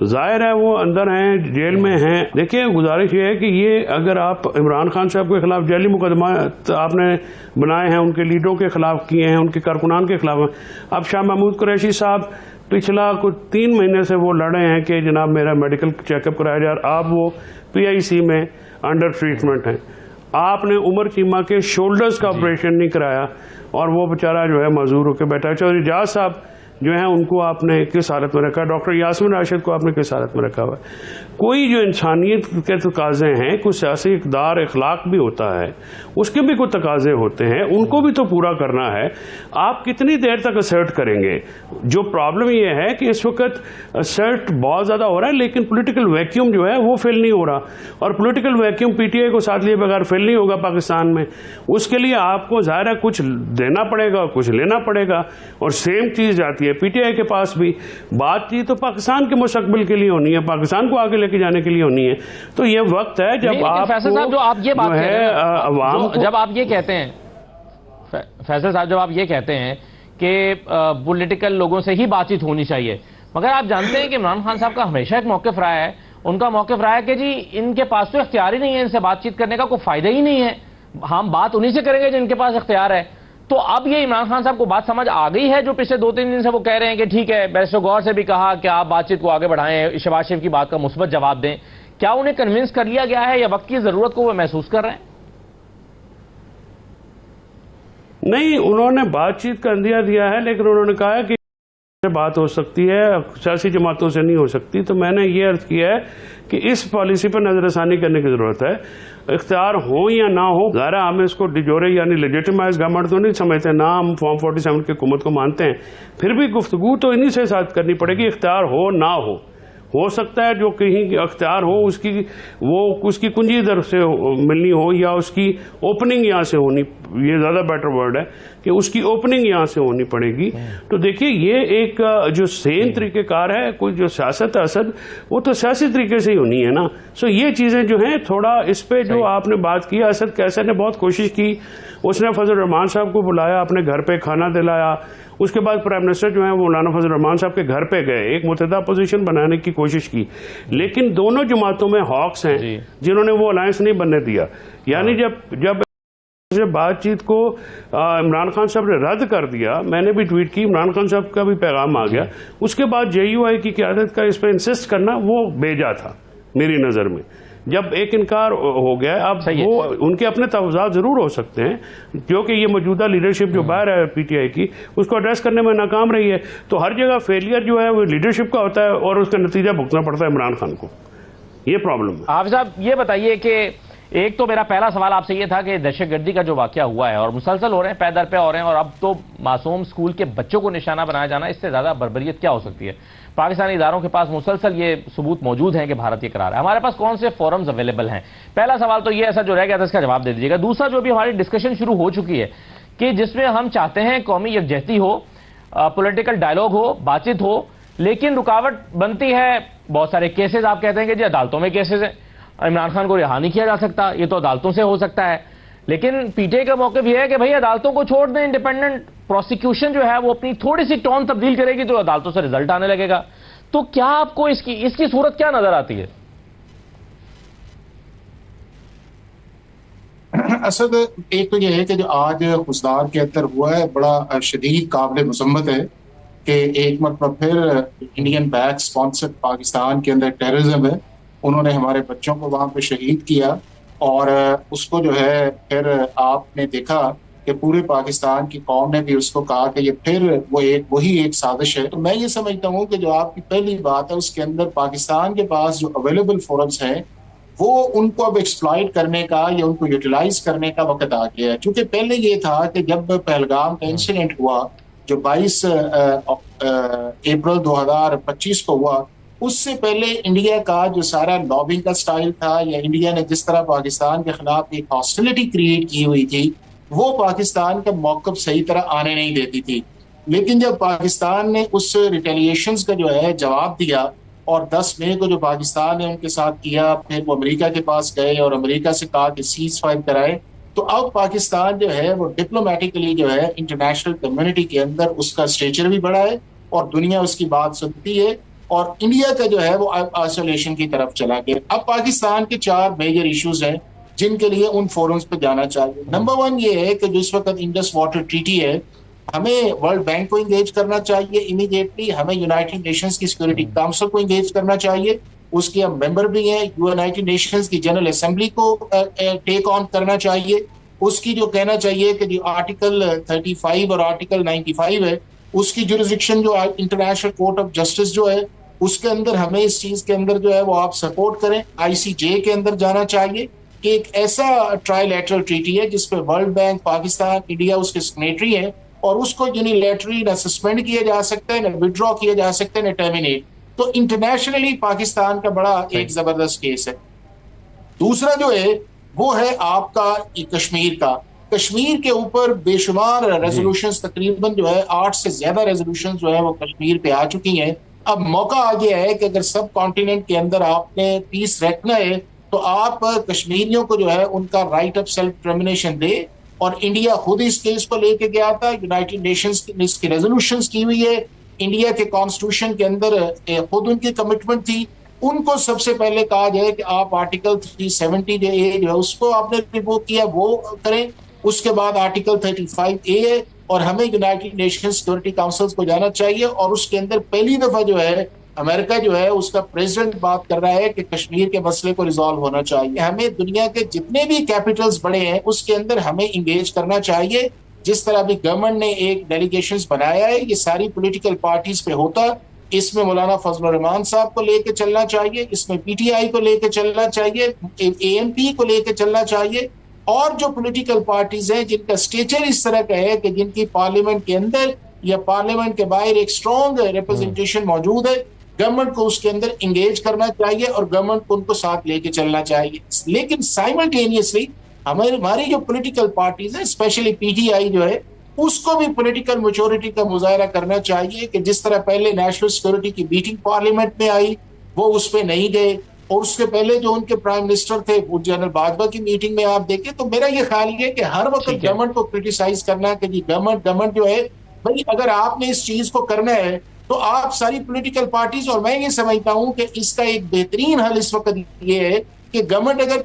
ظاہر ہے وہ اندر ہیں, جیل میں ہیں. دیکھیں, گزارش یہ ہے کہ یہ اگر آپ عمران خان صاحب کے خلاف جعلی مقدمات آپ نے بنائے ہیں, ان کے لیڈروں کے خلاف کیے ہیں, ان کے کارکنان کے خلاف ہیں. اب شاہ محمود قریشی صاحب پچھلا کچھ 3 مہینے سے وہ لڑے ہیں کہ جناب میرا میڈیکل چیک اپ کرایا جائے. آپ وہ PIC میں انڈر ٹریٹمنٹ ہیں. آپ نے عمر چیمہ کے شولڈرز کا آپریشن نہیں کرایا اور وہ بیچارہ جو ہے معذور ہو کے بیٹھا ہے. چودھری اعجاز صاحب جو ہیں ان کو آپ نے کس حالت میں رکھا ہے, ڈاکٹر یاسمین راشد کو آپ نے کس حالت میں رکھا ہوا ہے. کوئی جو انسانیت کے تقاضے ہیں, کوئی سیاسی اقدار اخلاق بھی ہوتا ہے, اس کے بھی کوئی تقاضے ہوتے ہیں, ان کو بھی تو پورا کرنا ہے. آپ کتنی دیر تک اسرٹ کریں گے؟ جو پرابلم یہ ہے کہ اس وقت اسرٹ بہت زیادہ ہو رہا ہے لیکن پولیٹیکل ویکیوم جو ہے وہ فل نہیں ہو رہا, اور پولیٹیکل ویکیوم PTI کو ساتھ لیے بغیر فل نہیں ہوگا پاکستان میں. اس کے لیے آپ کو ظاہر ہے کچھ دینا پڑے گا, کچھ لینا پڑے گا, اور سیم چیز جاتی ہے PTI کے پاس بھی. بات چیت تو پاکستان کے مستقبل کے لیے ہونی ہے, پاکستان کو آگے لے کے جانے کے لیے ہونی ہے. تو یہ وقت ہے جب آپ فیصل صاحب جو آپ یہ بات کہہ رہے ہیں, عوام جب آپ یہ کہتے ہیں, فیصل صاحب جب آپ یہ کہتے ہیں کہ پولیٹیکل لوگوں سے ہی بات چیت ہونی چاہیے, مگر آپ جانتے ہیں کہ عمران خان صاحب کا ہمیشہ ایک موقف رہا ہے, ان کا موقف رہا ہے کہ جی ان کے پاس تو اختیار ہی نہیں ہے, ان سے بات چیت کرنے کا کوئی فائدہ ہی نہیں ہے, ہم بات انہی سے کریں گے جن کے پاس اختیار ہے. تو اب یہ عمران خان صاحب کو بات سمجھ آ گئی ہے جو پچھلے 2-3 دن سے وہ کہہ رہے ہیں کہ ٹھیک ہے, بیرسٹر غور سے بھی کہا کہ آپ بات چیت کو آگے بڑھائیں, شہباز شریف کی بات کا مثبت جواب دیں. کیا انہیں کنونس کر لیا گیا ہے یا وقت کی ضرورت کو وہ محسوس کر رہے ہیں؟ نہیں, انہوں نے بات چیت کا اندیا دیا ہے, لیکن انہوں نے کہا کہ بات ہو سکتی ہے, سیاسی جماعتوں سے نہیں ہو سکتی. تو میں نے یہ عرض کیا ہے کہ اس پالیسی پر نظر ثانی کرنے کی ضرورت ہے. اختیار ہو یا نہ ہو, ظاہر ہم اس کو ڈیجورے یعنی لیجیٹیمائز گورنمنٹ تو نہیں سمجھتے, نہ ہم فارم 47 کی حکومت کو مانتے ہیں, پھر بھی گفتگو تو انہی سے ساتھ کرنی پڑے گی. اختیار ہو نہ ہو سکتا ہے جو کہیں اختیار ہو اس کی کنجی ادھر سے ملنی ہو, یا اس کی اوپننگ یہاں سے ہونی, یہ زیادہ بیٹر ورڈ ہے کہ اس کی اوپننگ یہاں سے ہونی پڑے گی. تو دیکھیے یہ ایک جو سین طریقہ کار ہے, کوئی جو سیاست ہے اسد وہ تو سیاسی طریقے سے ہی ہونی ہے نا. سو یہ چیزیں جو ہیں تھوڑا اس پہ جو آپ نے بات کی, اسد قیصر نے بہت کوشش کی, اس نے فضل الرحمان صاحب کو بلایا, اپنے گھر پہ کھانا دلایا. اس کے بعد پرائم منسٹر جو ہیں وہ مولانا فضل الرحمان صاحب کے گھر پہ گئے, ایک متحدہ اپوزیشن بنانے کی کوشش کی. لیکن دونوں جماعتوں میں ہاکس ہیں جنہوں نے وہ الائنس نہیں بننے دیا. یعنی جب بات چیت کو عمران خان صاحب نے رد کر دیا, میں نے بھی ٹویٹ کی, عمران خان صاحب کا بھی پیغام آ گیا, اس کے بعد JUI کی قیادت کا اس پہ انسسٹ کرنا وہ بیجا تھا. میری نظر میں جب ایک انکار ہو گیا. اب وہ ان کے اپنے تفاوضات ضرور ہو سکتے ہیں جو کہ یہ موجودہ لیڈرشپ جو باہر ہے پی ٹی آئی کی اس کو ایڈریس کرنے میں ناکام رہی ہے. تو ہر جگہ فیلئر جو ہے وہ لیڈرشپ کا ہوتا ہے اور اس کا نتیجہ بھگتنا پڑتا ہے عمران خان کو. یہ پرابلم ہے. حافظ صاحب یہ بتائیے کہ ایک تو میرا پہلا سوال آپ سے یہ تھا کہ دہشت گردی کا جو واقعہ ہوا ہے اور مسلسل ہو رہے ہیں، پے در پے ہو رہے ہیں، اور اب تو معصوم اسکول کے بچوں کو نشانہ بنایا جانا، اس سے زیادہ بربریت کیا ہو سکتی ہے؟ پاکستانی اداروں کے پاس مسلسل یہ ثبوت موجود ہیں کہ بھارت یہ کرا رہا ہے. ہمارے پاس کون سے فورمز اویلیبل ہیں؟ پہلا سوال تو یہ ایسا جو رہ گیا تھا اس کا جواب دے دیجیے گا. دوسرا جو بھی ہماری ڈسکشن شروع ہو چکی ہے کہ جس میں ہم چاہتے ہیں قومی یکجہتی ہو، پولیٹیکل ڈائلاگ ہو، بات چیت ہو، لیکن رکاوٹ بنتی ہے بہت سارے کیسز. آپ کہتے ہیں کہ جی عدالتوں میں کیسز ہیں، عمران خان کو رہا نہیں کیا جا سکتا، یہ تو عدالتوں سے ہو سکتا ہے. لیکن پی ٹی آئی کا موقف یہ ہے کہ بھئی عدالتوں کو چھوڑ دیں، انڈیپینڈنٹ پروسیکیوشن جو ہے وہ اپنی تھوڑی سی ٹون تبدیل کرے گی تو عدالتوں سے رزلٹ آنے لگے گا. تو کیا آپ کو اس کی صورت کیا نظر آتی ہے؟ اسد، ایک تو یہ ہے کہ جو آج حسدار کے اندر ہوا ہے بڑا شدید قابل مذمت ہے کہ ایک مرتبہ پھر انڈین بیک اسپانسر پاکستان کے اندر ٹیررزم ہے، انہوں نے ہمارے بچوں کو وہاں پہ شہید کیا، اور اس کو جو ہے پھر آپ نے دیکھا کہ پورے پاکستان کی قوم نے بھی اس کو کہا کہ یہ پھر وہی ایک سازش ہے. تو میں یہ سمجھتا ہوں کہ جو آپ کی پہلی بات ہے اس کے اندر پاکستان کے پاس جو اویلیبل فورمز ہیں وہ ان کو اب ایکسپلائٹ کرنے کا یا ان کو یوٹیلائز کرنے کا وقت آ گیا ہے. چونکہ پہلے یہ تھا کہ جب پہلگام کا انسیڈنٹ ہوا جو 22 اپریل 2025 کو ہوا، اس سے پہلے انڈیا کا جو سارا لابنگ کا سٹائل تھا یا انڈیا نے جس طرح پاکستان کے خلاف ایک ہاسٹیلٹی کریٹ کی ہوئی تھی وہ پاکستان کا موقف صحیح طرح آنے نہیں دیتی تھی. لیکن جب پاکستان نے اس ریٹیلیشنز کا جو ہے جواب دیا اور 10 مئی کو جو پاکستان نے ان کے ساتھ کیا، پھر وہ امریکہ کے پاس گئے اور امریکہ سے کہا کہ سیز فائر کرائے، تو اب پاکستان جو ہے وہ ڈپلومیٹکلی جو ہے انٹرنیشنل کمیونٹی کے اندر اس کا اسٹیچر بھی بڑھا ہے اور دنیا اس کی بات سنتی ہے، اور انڈیا کا جو ہے وہ آئسولیشن کی طرف چلا گیا. اب پاکستان کے 4 میجر ایشوز ہیں جن کے لیے ان فورمز پہ جانا چاہیے. نمبر 1 یہ ہے کہ جس وقت انڈس واٹر ٹریٹی ہے، ہمیں ورلڈ بینک کو انگیج کرنا چاہیے امیڈیٹلی، ہمیں یونائٹڈ نیشنز کی سیکورٹی کاؤنسل کو انگیج کرنا چاہیے، اس کے ہم ممبر بھی ہیں، یونائٹڈ نیشنز کی جنرل اسمبلی کو ٹیک آن کرنا چاہیے، اس کی جو کہنا چاہیے کہ جو آرٹیکل 35 اور آرٹیکل 95 ہے اس کی جورسڈکشن جو انٹرنیشنل کورٹ آف جسٹس جو ہے اس کے اندر ہمیں اس چیز کے اندر جو ہے وہ آپ سپورٹ کریں. ICJ کے اندر جانا چاہیے کہ ایک ایسا ٹرائی لیٹرل ٹریٹی ہے جس پہ ورلڈ بینک، پاکستان، انڈیا اس کے سگنیٹری ہیں اور اس کو یونیلیٹرلی نہ سسپینڈ کیا جا سکتا ہے، نہ وڈرا کیا جا سکتا ہے، نہ ٹرمینیٹ. تو انٹرنیشنلی پاکستان کا بڑا ایک زبردست کیس ہے. دوسرا جو ہے وہ ہے آپ کا کشمیر کا. کشمیر کے اوپر بے شمار ریزولوشنز، تقریباً جو ہے 8 سے زیادہ ریزولوشنز جو ہے وہ کشمیر پہ آ چکی ہیں. اب موقع آ گیا ہے کہ اگر سب کانٹیننٹ کے اندر آپ نے پیس رکھنا ہے تو آپ کشمیریوں کو جو ہے ان کا رائٹ آف سیلف ڈٹرمنیشن دے. اور انڈیا خود اس کیس کو لے کے گیا تھا، یونائٹڈ نیشنز اس کی ریزولوشنز کی ہوئی ہے، انڈیا کے کانسٹیٹیوشن کے اندر خود ان کی کمٹمنٹ تھی. ان کو سب سے پہلے کہا جائے کہ آپ آرٹیکل 370 جو ہے اس کو آپ نے ریووک کیا وہ کریں. اس کے بعد آرٹیکل 35A ہے اور ہمیں یونائٹڈ نیشن سیکورٹی کاؤنسل کو جانا چاہیے اور اس کے اندر پہلی دفعہ جو ہے امریکہ جو ہے اس کا پریزیڈنٹ بات کر رہا ہے کہ کشمیر کے مسئلے کو ریزالو ہونا چاہیے. ہمیں دنیا کے جتنے بھی کیپٹلز بڑے ہیں اس کے اندر ہمیں انگیج کرنا چاہیے. جس طرح بھی گورنمنٹ نے ایک ڈیلیگیشنز بنایا ہے یہ ساری پولیٹیکل پارٹیز پہ ہوتا، اس میں مولانا فضل الرحمان صاحب کو لے کے چلنا چاہیے، اس میں PTI کو لے کے چلنا چاہیے، ANP کو لے کے چلنا چاہیے، اور جو پولیٹیکل پارٹیز ہیں جن کا اسٹیچر اس طرح کا ہے کہ جن کی پارلیمنٹ کے اندر یا پارلیمنٹ کے باہر ایک اسٹرانگ ریپرزنٹیشن موجود ہے، گورنمنٹ کو اس کے اندر انگیج کرنا چاہیے اور گورنمنٹ کو ان کو ساتھ لے کے چلنا چاہیے. لیکن سائملٹینیسلی ہماری جو پولیٹیکل پارٹیز ہیں اسپیشلی PTI جو ہے اس کو بھی پولیٹیکل میچورٹی کا مظاہرہ کرنا چاہیے کہ جس طرح پہلے نیشنل سیکورٹی کی میٹنگ پارلیمنٹ میں آئی وہ اس پہ نہیں گئے، اور اس کے پہلے جو ان کے پرائم منسٹر تھے وہ جنرل باجوہ کی میٹنگ میں آپ دیکھیں. تو میرا یہ خیال یہ کہ ہر وقت گورنمنٹ کو کرٹیسائز کرنا کہ جی گورنمنٹ جو ہے بھائی اگر آپ نے اس چیز کو کرنا ہے تو آپ ساری پولیٹیکل پارٹیز، اور میں یہ سمجھتا ہوں کہ اس کا ایک بہترین حل اس وقت یہ ہے کہ گورنمنٹ اگر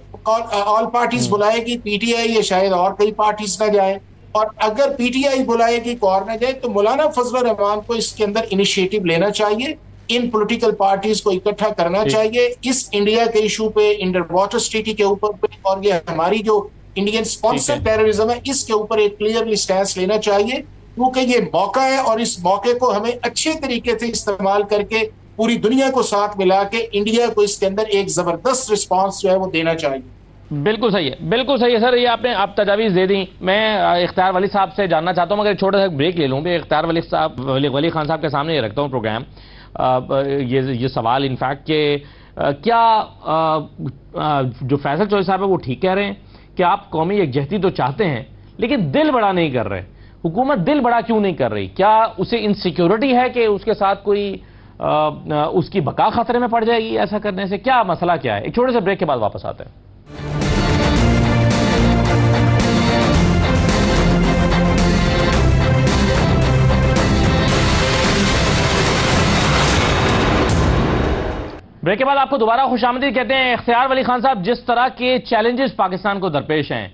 آل پارٹیز بلائے گی PTI یا شاید اور کئی پارٹیز نہ جائیں، اور اگر PTI بلائے گی کو اور نہ جائے تو مولانا فضل الرحمان کو اس کے اندر انیشیٹو لینا چاہیے ان پولیٹیکل پارٹیز کو اکٹھا کرنا چاہیے اس انڈیا کے ایشو پہ، انڈر واٹر ٹریٹی کے اوپر پہ، اور یہ ہماری جو انڈین اسپانسر ٹیررزم ہے اس کے اوپر ایک کلیئرلی سٹینس لینا چاہیے، کیونکہ یہ موقع ہے اور اس موقع کو ہمیں اچھے طریقے سے استعمال کر کے پوری دنیا کو ساتھ ملا کے انڈیا کو اس کے اندر ایک زبردست رسپانس جو ہے وہ دینا چاہیے۔ بالکل صحیح ہے، بالکل صحیح ہے سر، یہ آپ نے تجاویز دے دیں۔ میں اختیار ولی صاحب سے جاننا چاہتا ہوں، مگر چھوٹا سا بریک لے لوں۔ اختیار ولی خان صاحب کے سامنے یہ رکھتا ہوں پروگرام، یہ سوال انفیکٹ کہ کیا جو فیصل چوہدری صاحب ہے وہ ٹھیک کہہ رہے ہیں کہ آپ قومی یکجہتی تو چاہتے ہیں لیکن دل بڑا نہیں کر رہے؟ حکومت دل بڑا کیوں نہیں کر رہی؟ کیا اسے انسیکیورٹی ہے کہ اس کے ساتھ کوئی اس کی بقا خطرے میں پڑ جائے گی ایسا کرنے سے؟ کیا مسئلہ کیا ہے؟ ایک چھوٹے سے بریک کے بعد واپس آتے ہیں۔ بریک کے بعد آپ کو دوبارہ خوش آمدید کہتے ہیں۔ اختیار ولی خان صاحب، جس طرح کے چیلنجز پاکستان کو درپیش ہیں،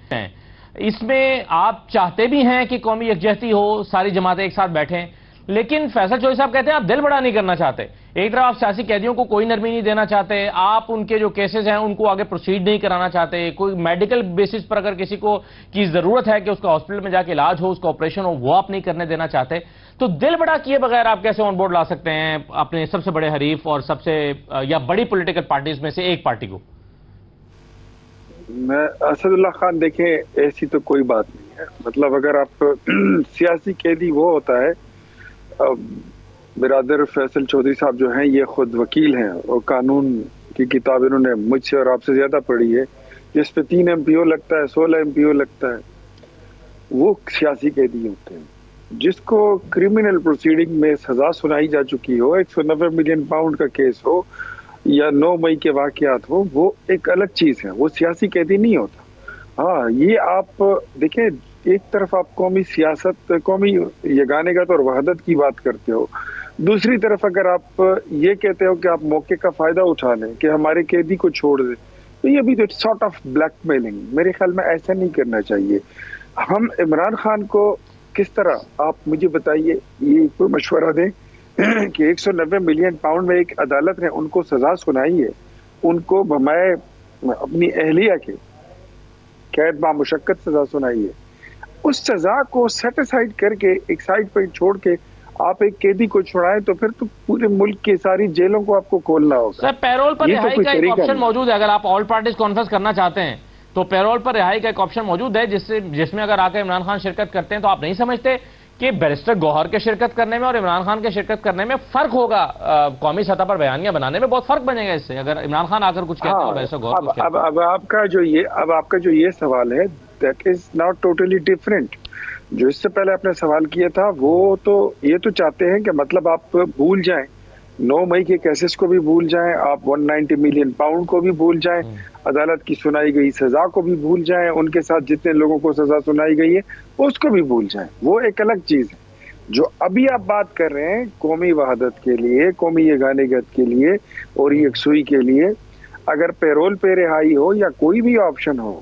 اس میں آپ چاہتے بھی ہیں کہ قومی یکجہتی ہو، ساری جماعتیں ایک ساتھ بیٹھیں، لیکن فیصل چوہدری صاحب کہتے ہیں آپ دل بڑا نہیں کرنا چاہتے۔ ایک طرف آپ سیاسی قیدیوں کو کوئی نرمی نہیں دینا چاہتے، آپ ان کے جو کیسز ہیں ان کو آگے پروسیڈ نہیں کرانا چاہتے، کوئی میڈیکل بیسس پر اگر کسی کو کی ضرورت ہے کہ اس کا ہاسپٹل میں جا کے علاج ہو، اس کا آپریشن ہو، وہ آپ نہیں کرنے دینا چاہتے، تو دل بڑا کیے بغیر آپ کیسے آن بورڈ لا سکتے ہیں اپنے سب سے بڑے حریف اور سب سے یا بڑی پولیٹیکل پارٹیز میں سے ایک پارٹی کو؟ میں اسد اللہ خان، دیکھیں ایسی تو کوئی بات نہیں ہے، مطلب اگر آپ سیاسی قیدی وہ ہوتا ہے، برادر فیصل چوہدری صاحب جو ہیں یہ خود وکیل ہیں اور قانون کی کتاب انہوں نے مجھ سے اور آپ سے زیادہ پڑھی ہے، جس پہ 3 MPO لگتا ہے، 16 MPO لگتا ہے، وہ سیاسی قیدی ہوتے ہیں۔ جس کو کرمنل پروسیڈنگ میں سزا سنائی جا چکی ہو، 190 ملین پاؤنڈ کا کیس ہو یا 9 مئی کے واقعات ہو، وہ ایک الگ چیز ہے، وہ سیاسی قیدی نہیں ہوتا۔ ہاں، یہ آپ دیکھیں، ایک طرف آپ قومی سیاست، قومی یگانگت اور وحدت کی بات کرتے ہو، دوسری طرف اگر آپ یہ کہتے ہو کہ آپ موقع کا فائدہ اٹھا لیں کہ ہمارے قیدی کو چھوڑ دیں، تو یہ بھی تو سارٹ آف بلیک میلنگ، میرے خیال میں ایسا نہیں کرنا چاہیے۔ ہم عمران خان کو کس طرح، آپ مجھے بتائیے، یہ کوئی مشورہ دیں کہ 190 ملین پاؤنڈ میں ایک عدالت نے ان کو سزا سنائی ہے، ان کو بمائے اپنی اہلیہ کے قید با مشقت سزا سنائی ہے، اس سزا کو سیٹ اسائڈ کر کے ایک سائڈ پہ چھوڑ کے آپ ایک قیدی کو چھڑائیں تو پھر تو پورے ملک کے ساری جیلوں کو آپ کو کھولنا ہوگا۔ سر، پیرول پر رہائی کا ایک آپشن موجود ہے، اگر آپ آل پارٹیز کانفرنس کرنا چاہتے ہیں تو پیرول پر رہائی کا ایک آپشن موجود ہے جس میں اگر آ کے عمران خان شرکت کرتے ہیں، تو آپ نہیں سمجھتے کہ بیرسٹر گوہر کے شرکت کرنے میں اور عمران خان کے شرکت کرنے میں فرق ہوگا؟ قومی سطح پر بیانیہ بنانے میں بہت فرق بنے گا اس سے، اگر عمران خان آ کر کچھ کہتے ہیں اور بیرسٹر گوہر کچھ کہتے ہیں۔ اب آپ کا جو یہ سوال ہے، that is not totally different. جو اس سے پہلے آپ نے سوال کیا تھا، وہ تو یہ تو چاہتے ہیں کہ مطلب آپ بھول جائیں، 9 مئی کے کیسز کو بھی بھول جائیں، آپ 190 ملین پاؤنڈ کو بھی بھول جائیں، عدالت کی سنائی گئی سزا کو بھی بھول جائیں، ان کے ساتھ جتنے لوگوں کو سزا سنائی گئی ہے اس کو بھی بھول جائیں، وہ ایک الگ چیز ہے۔ جو ابھی آپ بات کر رہے ہیں قومی وحدت کے لیے، قومی یگانگت کے لیے اور یکسوئی کے لیے، اگر پیرول پہ رہائی ہو یا کوئی بھی آپشن ہو،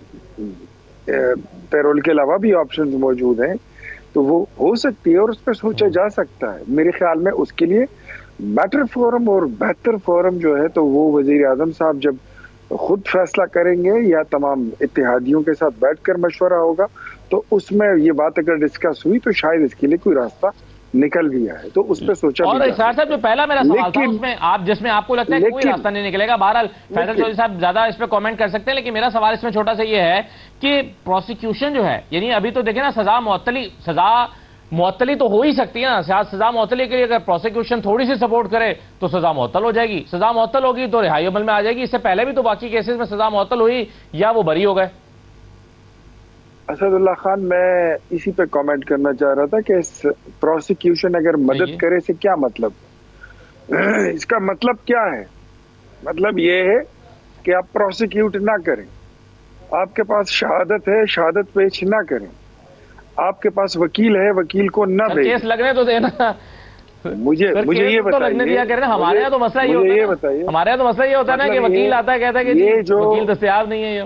پیرول کے علاوہ بھی آپشن موجود ہیں، تو وہ ہو سکتی ہے اور اس پہ سوچا جا سکتا ہے۔ میرے خیال میں اس کے لیے بیٹر فورم اور بہتر فورم جو ہے تو وہ وزیر اعظم صاحب جب خود فیصلہ کریں گے یا تمام اتحادیوں کے ساتھ بیٹھ کر مشورہ ہوگا، تو اس میں یہ بات اگر ڈسکس ہوئی تو شاید اس کے لیے کوئی راستہ نکل گیا ہے، تو اس پہ سوچا اور اقرار صاحب جو پہلا میرا سوال تھا اس میں جس میں آپ کو لگتا ہے کوئی راستہ نہیں نکلے گا، بہرحال فیصل چوہدری صاحب زیادہ اس پہ کامنٹ کر سکتے ہیں، لیکن میرا سوال اس میں چھوٹا سا یہ ہے کہ پروسیکیوشن جو ہے، یعنی ابھی تو دیکھیں نا، سزا معطلی تو ہو ہی سکتی ہے نا، سزا معطلی کے لیے اگر پروسیکیوشن تھوڑی سی سپورٹ کرے تو سزا معطل ہو جائے گی، سزا معطل ہوگی تو رہائی عمل میں آ جائے گی۔ اس سے پہلے بھی تو باقی کیسز میں سزا معطل ہوئی یا وہ بری ہو گئے؟ اسد اللہ خان، میں اسی پہ کامنٹ کرنا چاہ رہا تھا کہ پروسیکیوشن اگر مدد کرے سے کیا مطلب، اس کا مطلب کیا ہے؟ مطلب یہ ہے کہ آپ پروسیکیوٹ نہ کریں، آپ کے پاس شہادت ہے، شہادت پیش نہ کریں، آپ کے پاس وکیل ہے، وکیل کو نہ بھیجیں۔ کیس لگنے تو دینا، مجھے یہ بتائیے، ہمارے یہاں تو مسئلہ یہ ہوتا ہے نا کہ وکیل آتا ہے کہتا ہے کہ وکیل دستیاب نہیں ہے۔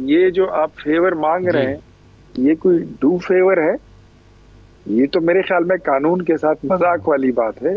یہ جو آپ فیور مانگ رہے ہیں، یہ کوئی ڈو فیور ہے؟ یہ تو میرے خیال میں قانون کے ساتھ مذاق والی بات ہے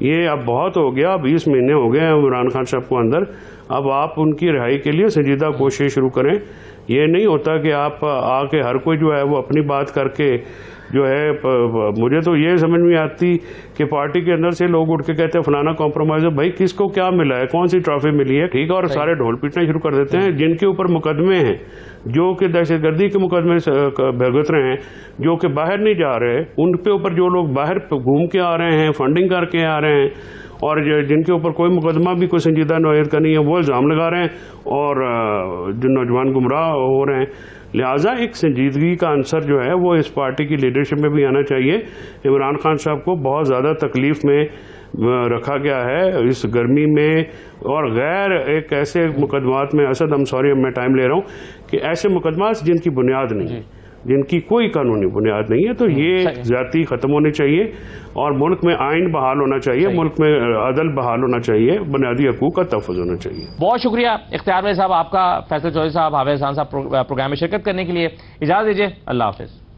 یہ اب بہت ہو گیا، 20 مہینے ہو گئے ہیں عمران خان صاحب کو اندر. اب آپ ان کی رہائی کے لیے سنجیدہ کوشش شروع کریں. یہ نہیں ہوتا کہ آپ آ کے ہر کوئی جو ہے وہ اپنی بات کر کے جو ہے. مجھے تو یہ سمجھ میں آتی کہ پارٹی کے اندر سے لوگ اٹھ کے کہتے ہیں فلانا کمپرومائز ہے. بھائی کس کو کیا ملا ہے، کون سی ٹرافی ملی ہے، ٹھیک ہے، اور سارے ڈھول پیٹنا شروع کر دیتے ہیں. جن کے اوپر مقدمے ہیں، جو کہ دہشت گردی کے مقدمے بھگت رہے ہیں، جو کہ باہر نہیں جا رہے، ان پہ اوپر جو لوگ باہر گھوم کے آ رہے ہیں، فنڈنگ کر کے آ رہے ہیں، اور جن کے اوپر کوئی مقدمہ بھی کوئی سنجیدہ نوعیت کا نہیں ہے، وہ الزام لگا رہے ہیں اور جو نوجوان گمراہ ہو رہے ہیں. لہٰذا ایک سنجیدگی کا عنصر جو ہے وہ اس پارٹی کی لیڈرشپ میں بھی آنا چاہیے. عمران خان صاحب کو بہت زیادہ تکلیف میں رکھا گیا ہے اس گرمی میں، اور غیر ایک ایسے مقدمات میں اسد میں ٹائم لے رہا ہوں کہ ایسے مقدمات جن کی بنیاد نہیں ہے، جن کی کوئی قانونی بنیاد نہیں ہے. تو یہ زیادتی ختم ہونی چاہیے اور ملک میں آئین بحال ہونا چاہیے، ملک میں عدل بحال ہونا چاہیے، بنیادی حقوق کا تحفظ ہونا چاہیے. بہت شکریہ اختیار بھائی صاحب آپ کا، فیصل چودھری صاحب، حافظ احسان صاحب پروگرام میں شرکت کرنے کے لیے. اجازت دیجیے، اللہ حافظ.